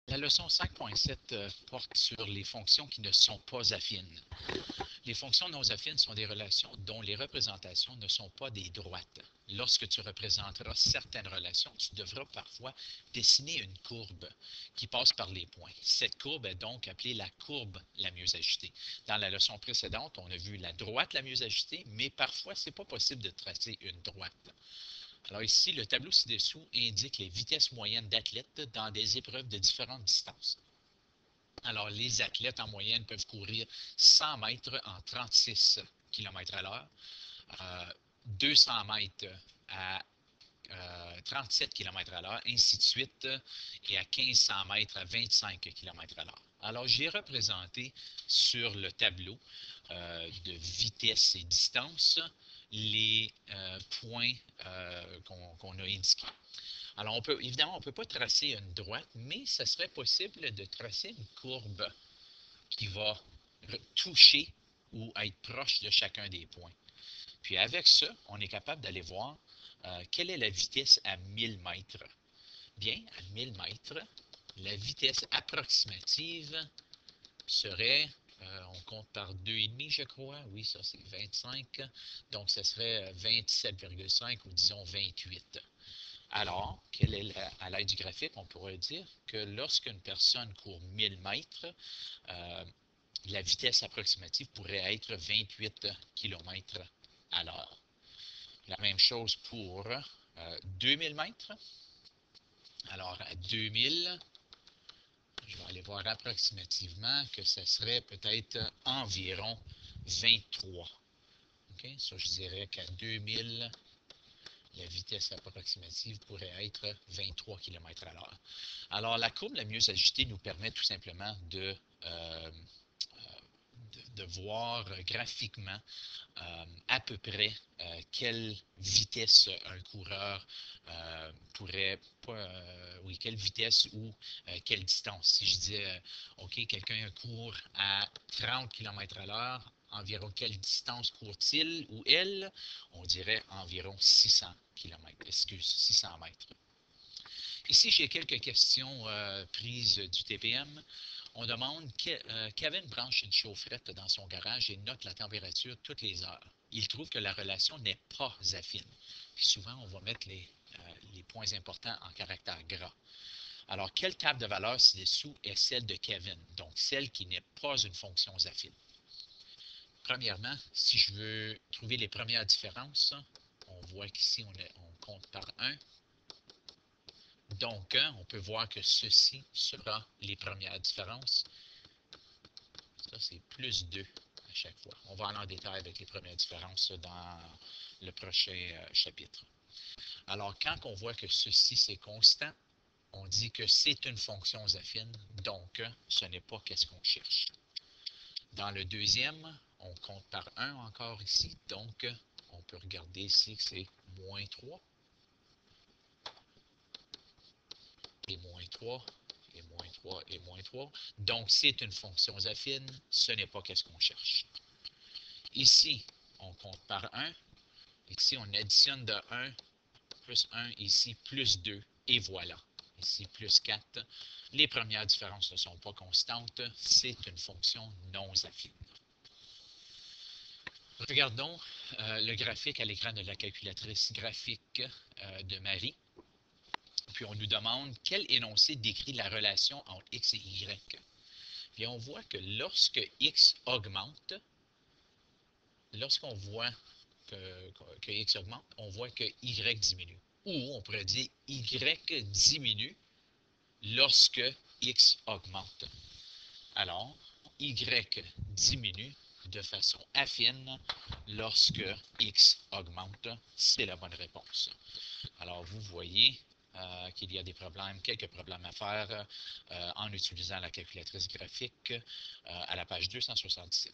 La leçon 5.7 porte sur les fonctions qui ne sont pas affines. Les fonctions non affines sont des relations dont les représentations ne sont pas des droites. Lorsque tu représenteras certaines relations, tu devras parfois dessiner une courbe qui passe par les points. Cette courbe est donc appelée la courbe la mieux agitée. Dans la leçon précédente, on a vu la droite la mieux agitée, mais parfois, ce n'est pas possible de tracer une droite. Alors ici, le tableau ci-dessous indique les vitesses moyennes d'athlètes dans des épreuves de différentes distances. Alors, les athlètes en moyenne peuvent courir 100 mètres en 36 km à l'heure, 200 mètres à 37 km à l'heure, ainsi de suite, et à 1500 mètres à 25 km à l'heure. Alors, j'ai représenté sur le tableau de vitesse et distance les points qu'on a indiqués. Alors, évidemment, on ne peut pas tracer une droite, mais ce serait possible de tracer une courbe qui va toucher ou être proche de chacun des points. Puis avec ça, on est capable d'aller voir quelle est la vitesse à 1000 mètres. Bien, à 1000 mètres, la vitesse approximative serait, on compte par 2,5 je crois, oui ça c'est 25, donc ça serait 27,5 ou disons 28. Alors, à l'aide du graphique, on pourrait dire que lorsqu'une personne court 1000 mètres, la vitesse approximative pourrait être 28 km à l'heure. La même chose pour 2000 mètres. Alors, à 2000, je vais aller voir approximativement que ce serait peut-être environ 23. Okay? Ça, je dirais qu'à 2000, la vitesse approximative pourrait être 23 km à l'heure. Alors, la courbe la mieux agitée nous permet tout simplement de voir graphiquement à peu près quelle vitesse un coureur pourrait, oui, quelle vitesse ou quelle distance. Si je disais, OK, quelqu'un court à 30 km à l'heure, environ quelle distance court-il ou elle? On dirait environ 600 km, 600 mètres. Ici, j'ai quelques questions prises du TPM. On demande Kevin branche une chaufferette dans son garage et note la température toutes les heures. Il trouve que la relation n'est pas affine. Puis souvent, on va mettre les points importants en caractère gras. Alors, quelle table de valeurs ci-dessous est celle de Kevin, donc celle qui n'est pas une fonction affine? Premièrement, si je veux trouver les premières différences, on voit qu'ici, on compte par 1. Donc, on peut voir que ceci sera les premières différences. Ça, c'est plus 2 à chaque fois. On va aller en détail avec les premières différences dans le prochain chapitre. Alors, quand on voit que ceci, c'est constant, on dit que c'est une fonction affine, donc ce n'est pas qu'est-ce qu'on cherche. Dans le deuxième, on compte par 1 encore ici, donc on peut regarder ici que c'est moins 3. Et moins 3, et moins 3, et moins 3. Donc, c'est une fonction affine, ce n'est pas qu'est-ce qu'on cherche. Ici, on compte par 1. Ici, on additionne de 1 plus 1, ici plus 2, et voilà. Ici, plus 4. Les premières différences ne sont pas constantes, c'est une fonction non affine. Regardons le graphique à l'écran de la calculatrice graphique de Marie. Puis on nous demande quel énoncé décrit la relation entre x et y. Puis on voit que lorsque x augmente, lorsqu'on voit que x augmente, on voit que y diminue. Ou on pourrait dire y diminue lorsque x augmente. Alors, y diminue de façon affine lorsque x augmente. C'est la bonne réponse. Alors, vous voyez qu'il y a quelques problèmes à faire en utilisant la calculatrice graphique à la page 277.